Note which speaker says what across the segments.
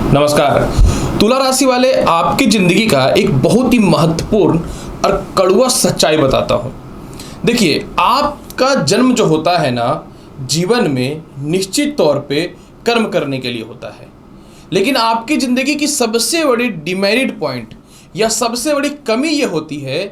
Speaker 1: नमस्कार। तुला राशि वाले, आपकी जिंदगी का एक बहुत ही महत्वपूर्ण और कड़वा सच्चाई बताता हूं। देखिए, आपका जन्म जो होता है ना, जीवन में निश्चित तौर पे कर्म करने के लिए होता है। लेकिन आपकी जिंदगी की सबसे बड़ी डिमेरिट पॉइंट या सबसे बड़ी कमी ये होती है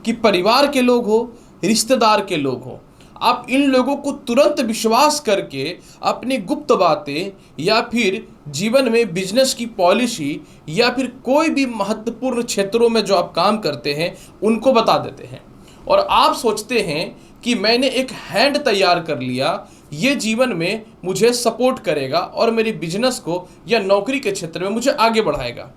Speaker 1: कि परिवार के लोग हो, रिश्तेदार के लोग हो, आप इन लोगों को तुरंत विश्वास करके अपनी गुप्त बातें या फिर जीवन में बिजनेस की पॉलिसी या फिर कोई भी महत्वपूर्ण क्षेत्रों में जो आप काम करते हैं उनको बता देते हैं। और आप सोचते हैं कि मैंने एक हैंड तैयार कर लिया, ये जीवन में मुझे सपोर्ट करेगा और मेरी बिजनेस को या नौकरी के क्षेत्र में मुझे आगे बढ़ाएगा।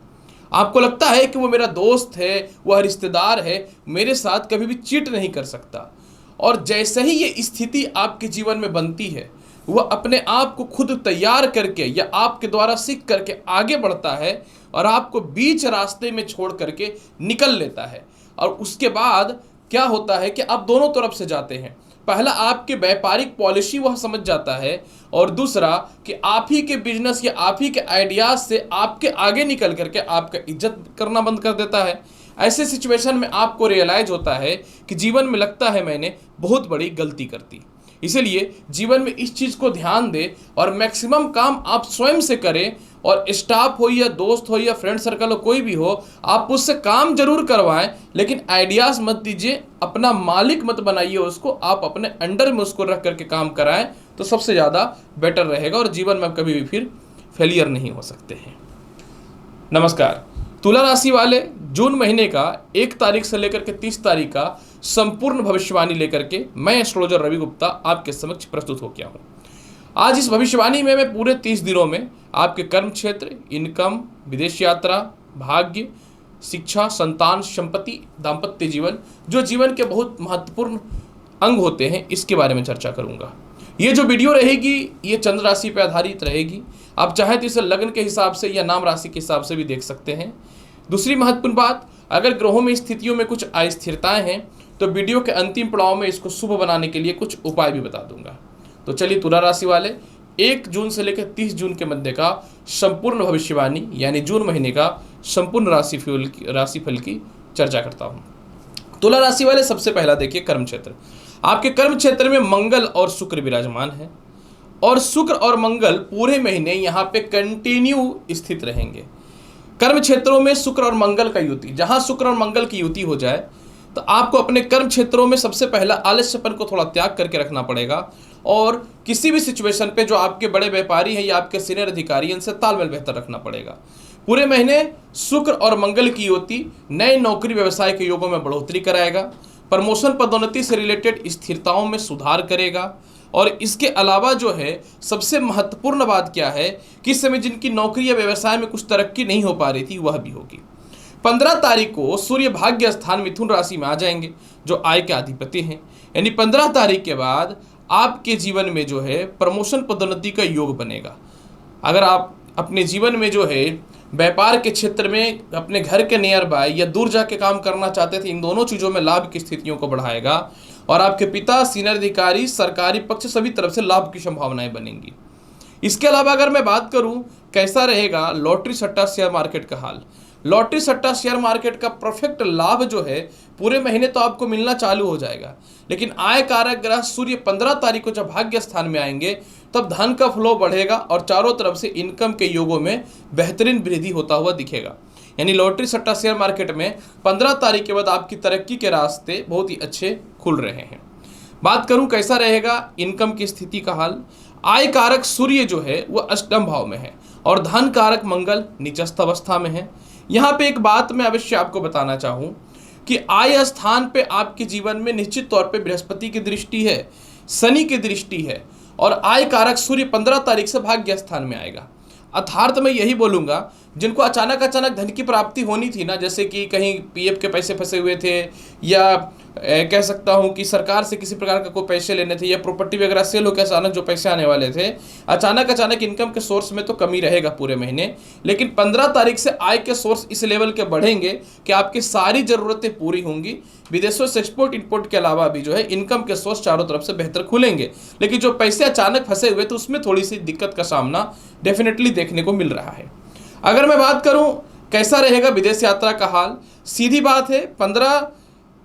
Speaker 1: आपको लगता है कि वो मेरा दोस्त है, वह रिश्तेदार है, मेरे साथ कभी भी चीट नहीं कर सकता। और जैसे ही ये स्थिति आपके जीवन में बनती है, वह अपने आप को खुद तैयार करके या आपके द्वारा सीख करके आगे बढ़ता है और आपको बीच रास्ते में छोड़ करके निकल लेता है। और उसके बाद क्या होता है कि आप दोनों तरफ से जाते हैं। पहला, आपके व्यापारिक पॉलिसी वह समझ जाता है, और दूसरा कि आप ही के बिजनेस या आप ही के आइडियाज से आपके आगे निकल करके आपका इज्जत करना बंद कर देता है। ऐसे सिचुएशन में आपको रियलाइज होता है कि जीवन में लगता है मैंने बहुत बड़ी गलती कर दी। इसीलिए जीवन में इस चीज़ को ध्यान दें और मैक्सिमम काम आप स्वयं से करें। और स्टाफ हो या दोस्त हो या फ्रेंड सर्कल हो, कोई भी हो, आप उससे काम जरूर करवाएं, लेकिन आइडियाज़ मत दीजिए, अपना मालिक मत बनाइए उसको, आप अपने अंडर में उसको रख करके काम कराएं तो सबसे ज़्यादा बेटर रहेगा और जीवन में आप कभी भी फिर फेलियर नहीं हो सकते हैं। नमस्कार। तुला राशि वाले, जून महीने का 1 तारीख से लेकर के 30 तारीख का संपूर्ण भविष्यवाणी लेकर के मैं एस्ट्रोलॉजर रवि गुप्ता आपके समक्ष प्रस्तुत हो गया हूँ। आज इस भविष्यवाणी में मैं पूरे 30 दिनों में आपके कर्म क्षेत्र, इनकम, विदेश यात्रा, भाग्य, शिक्षा, संतान, संपत्ति, दाम्पत्य जीवन, जो जीवन के बहुत महत्वपूर्ण अंग होते हैं, इसके बारे में चर्चा करूंगा। ये जो वीडियो रहेगी ये चंद्र राशि पर आधारित रहेगी। आप चाहे तो इसे लग्न के हिसाब से या नाम राशि के हिसाब से भी देख सकते हैं। दूसरी महत्वपूर्ण बात, अगर ग्रहों में स्थितियों में कुछ अस्थिरताएं हैं तो वीडियो के अंतिम पड़ाव में इसको शुभ बनाने के लिए कुछ उपाय भी बता दूंगा। तो चलिए, तुला राशि वाले, 1 जून से लेकर 30 जून के मध्य का संपूर्ण भविष्यवाणी यानी जून महीने का संपूर्ण राशिफल की चर्चा करता हूँ। तुला राशि वाले, सबसे पहला देखिए कर्म क्षेत्र। आपके कर्म क्षेत्र में मंगल और शुक्र विराजमान है और शुक्र और मंगल पूरे महीने यहाँ पे कंटिन्यू स्थित रहेंगे। कर्म क्षेत्रों में शुक्र और मंगल का युति, जहां शुक्र और मंगल की युति हो जाए तो आपको अपने कर्म क्षेत्रों में सबसे पहला आलस्यपन को थोड़ा त्याग करके रखना पड़ेगा और किसी भी सिचुएशन पे जो आपके बड़े व्यापारी हैं या आपके सीनियर अधिकारी, इनसे तालमेल बेहतर रखना पड़ेगा। पूरे महीने शुक्र और मंगल की युति नए नौकरी व्यवसाय के योगों में बढ़ोतरी कराएगा, प्रमोशन पदोन्नति से रिलेटेड स्थिरताओं में सुधार करेगा। और इसके अलावा जो है सबसे महत्वपूर्ण बात क्या है कि इस समय जिनकी नौकरी या व्यवसाय में कुछ तरक्की नहीं हो पा रही थी, वह भी होगी। 15 तारीख को सूर्य भाग्य स्थान मिथुन राशि में आ जाएंगे, जो आय के अधिपति हैं। यानी 15 तारीख के बाद आपके जीवन में जो है प्रमोशन पदोन्नति का योग बनेगा। अगर आप अपने जीवन में जो है व्यापार के क्षेत्र में अपने घर के नियर बाय या दूर जाके काम करना चाहते थे, इन दोनों चीज़ों में लाभ की स्थितियों को बढ़ाएगा और आपके पिता, सीनियर अधिकारी, सरकारी पक्ष सभी तरफ से लाभ की संभावनाएं बनेंगी। इसके अलावा अगर मैं बात करूं कैसा रहेगा लॉटरी सट्टा शेयर मार्केट का हाल, लॉटरी सट्टा शेयर मार्केट का परफेक्ट लाभ जो है पूरे महीने तो आपको मिलना चालू हो जाएगा। लेकिन आय कारक ग्रह सूर्य 15 तारीख को जब भाग्य स्थान में आएंगे तब धन का फ्लो बढ़ेगा और चारों तरफ से इनकम के योगों में बेहतरीन वृद्धि होता हुआ दिखेगा। यानी लॉटरी सट्टा शेयर मार्केट में 15 तारीख के बाद आपकी तरक्की के रास्ते बहुत ही अच्छे खुल रहे हैं। बात करूं कैसा रहेगा इनकम की स्थिति का हाल, आय कारक सूर्य जो है वह अष्टम भाव में है और धन कारक मंगल नीचस्थ अवस्था में है। यहाँ पे एक बात मैं अवश्य आपको बताना चाहूँ कि आय स्थान पे आपके जीवन में निश्चित तौर पे बृहस्पति की दृष्टि है, शनि की दृष्टि है और आय कारक सूर्य 15 तारीख से भाग्य स्थान में आएगा। अर्थात मैं यही बोलूँगा, जिनको अचानक धन की प्राप्ति होनी थी ना, जैसे कि कहीं पीएफ के पैसे फंसे हुए थे या कह सकता हूँ कि सरकार से किसी प्रकार का कोई पैसे लेने थे या प्रॉपर्टी वगैरह सेल होकर अचानक जो पैसे आने वाले थे, अचानक इनकम के सोर्स में तो कमी रहेगा पूरे महीने। लेकिन 15 तारीख से आय के सोर्स इस लेवल के बढ़ेंगे कि आपकी सारी ज़रूरतें पूरी होंगी। विदेशों से एक्सपोर्ट इंपोर्ट के अलावा भी जो है इनकम के सोर्स चारों तरफ से बेहतर खुलेंगे। लेकिन जो पैसे अचानक फंसे हुए थे उसमें थोड़ी सी दिक्कत का सामना डेफिनेटली देखने को मिल रहा है। अगर मैं बात करूं कैसा रहेगा विदेश यात्रा का हाल, सीधी बात है 15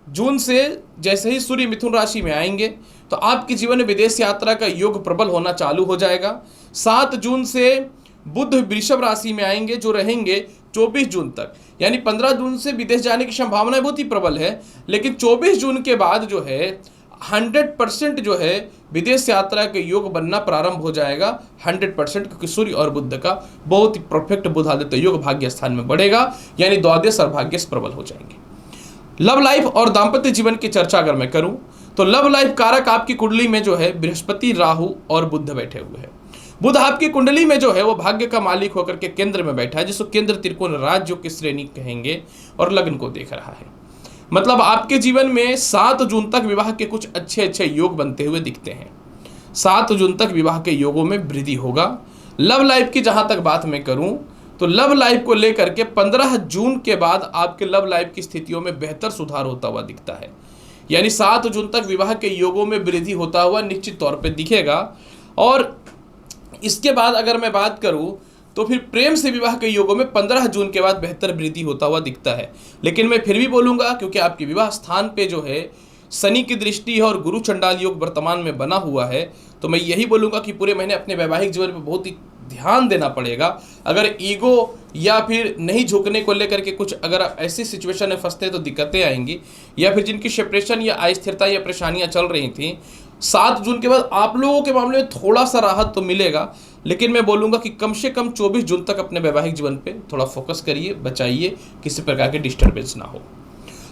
Speaker 1: जून से जैसे ही सूर्य मिथुन राशि में आएंगे तो आपके जीवन में विदेश यात्रा का योग प्रबल होना चालू हो जाएगा। 7 जून से बुध वृषभ राशि में आएंगे जो रहेंगे 24 जून तक, यानी 15 जून से विदेश जाने की संभावना बहुत ही प्रबल है, लेकिन 24 जून के बाद जो है 100% जो है विदेश यात्रा के योग बनना प्रारंभ हो जाएगा 100%, क्योंकि सूर्य और बुध का बहुत ही परफेक्ट बुध आदित्य योग भाग्य स्थान में बढ़ेगा, यानी द्वादश और भाग्य प्रबल हो जाएंगे। लव लाइफ और दाम्पत्य जीवन की चर्चा अगर मैं करूं तो लव लाइफ कारक आपकी कुंडली में जो है बृहस्पति, राहु और बुध बैठे हुए हैं। बुध आपकी कुंडली में जो है वो भाग्य का मालिक होकर के केंद्र में बैठा है, जिसको केंद्र त्रिकोण राज्यों की श्रेणी कहेंगे, और लग्न को देख रहा है। मतलब आपके जीवन में 7 जून तक विवाह के कुछ अच्छे योग बनते हुए दिखते हैं। 7 जून तक विवाह के योगों में वृद्धि होगा। लव लाइफ की जहां तक बात मैं करूं तो लव लाइफ को लेकर के 15 जून के बाद आपके लव लाइफ की स्थितियों में बेहतर सुधार होता हुआ दिखता है, यानी 7 जून तक विवाह के योगों में वृद्धि होता हुआ निश्चित तौर पे दिखेगा। और इसके बाद अगर मैं बात करूं तो फिर प्रेम से विवाह के योगों में 15 जून के बाद बेहतर वृद्धि होता हुआ दिखता है। लेकिन मैं फिर भी बोलूंगा, क्योंकि आपके विवाह स्थान पे जो है शनि की दृष्टि है और गुरु चंडाल योग वर्तमान में बना हुआ है, तो मैं यही बोलूंगा कि पूरे महीने अपने वैवाहिक जीवन पर बहुत ही ध्यान देना पड़ेगा। अगर ईगो या फिर नहीं झुकने को लेकर के कुछ अगर आप ऐसी सिचुएशन में फंसते हैं तो दिक्कतें आएंगी, या फिर जिनकी सेपरेशन या अस्थिरता या परेशानियां चल रही थी, 7 जून के बाद आप लोगों के मामले में थोड़ा सा राहत तो मिलेगा। लेकिन मैं बोलूँगा कि कम से कम 24 जून तक अपने वैवाहिक जीवन पे थोड़ा फोकस करिए, बचाइए, किसी प्रकार के डिस्टर्बेंस ना हो।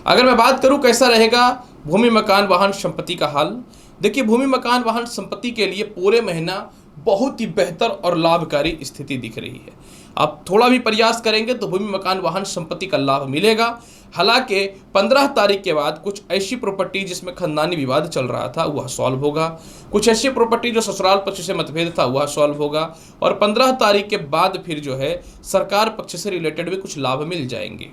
Speaker 1: अगर मैं बात करूँ कैसा रहेगा भूमि मकान वाहन संपत्ति का हाल, देखिए भूमि मकान वाहन संपत्ति के लिए पूरे महीना बहुत ही बेहतर और लाभकारी स्थिति दिख रही है। आप थोड़ा भी प्रयास करेंगे तो भूमि मकान वाहन संपत्ति का लाभ मिलेगा। हालांकि 15 तारीख के बाद कुछ ऐसी प्रॉपर्टी जिसमें खानदानी विवाद चल रहा था वह सॉल्व होगा, कुछ ऐसी प्रॉपर्टी जो ससुराल पक्ष से मतभेद था वह सॉल्व होगा, और 15 तारीख के बाद फिर जो है सरकार पक्ष से रिलेटेड भी कुछ लाभ मिल जाएंगे।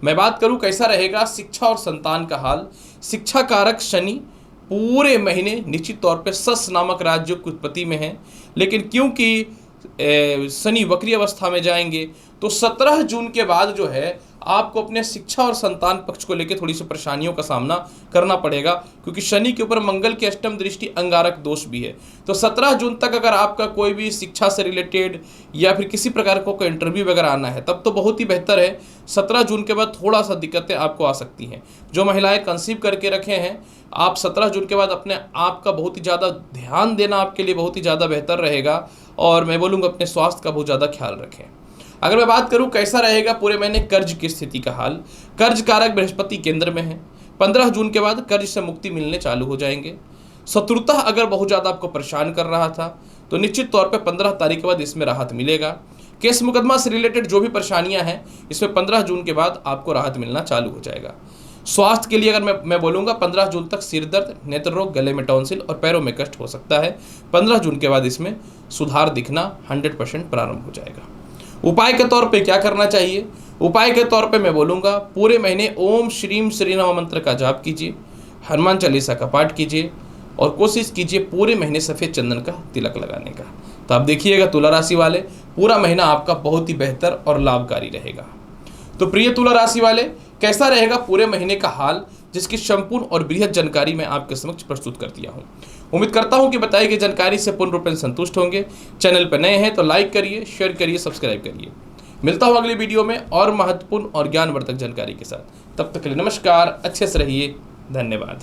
Speaker 1: मैं बात करूं कैसा रहेगा शिक्षा और संतान का हाल, शिक्षा कारक शनि पूरे महीने निश्चित तौर पे सस नामक राज्य की उत्पत्ति में है, लेकिन क्योंकि शनि वक्री अवस्था में जाएंगे तो 17 जून के बाद जो है आपको अपने शिक्षा और संतान पक्ष को लेकर थोड़ी सी परेशानियों का सामना करना पड़ेगा, क्योंकि शनि के ऊपर मंगल की अष्टम दृष्टि अंगारक दोष भी है। तो 17 जून तक अगर आपका कोई भी शिक्षा से रिलेटेड या फिर किसी प्रकार को कोई इंटरव्यू वगैरह आना है तब तो बहुत ही बेहतर है। 17 जून के बाद थोड़ा सा दिक्कतें आपको आ सकती हैं। जो महिलाएं कंसीव करके रखे हैं, आप 17 जून के बाद अपने आप का बहुत ही ज़्यादा ध्यान देना आपके लिए बहुत ही ज़्यादा बेहतर रहेगा, और मैं बोलूँगा अपने स्वास्थ्य का बहुत ज़्यादा ख्याल रखें। अगर मैं बात करूं कैसा रहेगा पूरे महीने कर्ज की स्थिति का हाल, कर्ज कारक बृहस्पति केंद्र में है। 15 जून के बाद कर्ज से मुक्ति मिलने चालू हो जाएंगे। शत्रुता अगर बहुत ज़्यादा आपको परेशान कर रहा था तो निश्चित तौर पे 15 तारीख के बाद इसमें राहत मिलेगा। केस मुकदमा से रिलेटेड जो भी परेशानियां हैं इसमें 15 जून के बाद आपको राहत मिलना चालू हो जाएगा। स्वास्थ्य के लिए अगर मैं बोलूँगा 15 जून तक सिर दर्द, नेत्र रोग, गले में टॉन्सिल और पैरों में कष्ट हो सकता है। 15 जून के बाद इसमें सुधार दिखना 100% प्रारंभ हो जाएगा। उपाय के तौर पे क्या करना चाहिए? उपाय के तौर पे मैं बोलूँगा पूरे महीने ओम श्रीम श्रीराम मंत्र का जाप कीजिए, हनुमान चालीसा का पाठ कीजिए, और कोशिश कीजिए पूरे महीने सफ़ेद चंदन का तिलक लगाने का। तो आप देखिएगा तुला राशि वाले पूरा महीना आपका बहुत ही बेहतर और लाभकारी रहेगा। तो प्रिय तुला राशि वाले कैसा रहेगा पूरे महीने का हाल, जिसकी संपूर्ण और बृहद जानकारी मैं आपके समक्ष प्रस्तुत कर दिया हूँ। उम्मीद करता हूँ कि बताई गई जानकारी से पूर्ण रूप से संतुष्ट होंगे। चैनल पर नए हैं तो लाइक करिए, शेयर करिए, सब्सक्राइब करिए। मिलता हूँ अगली वीडियो में और महत्वपूर्ण और ज्ञानवर्धक जानकारी के साथ। तब तक के लिए नमस्कार, अच्छे से रहिए, धन्यवाद।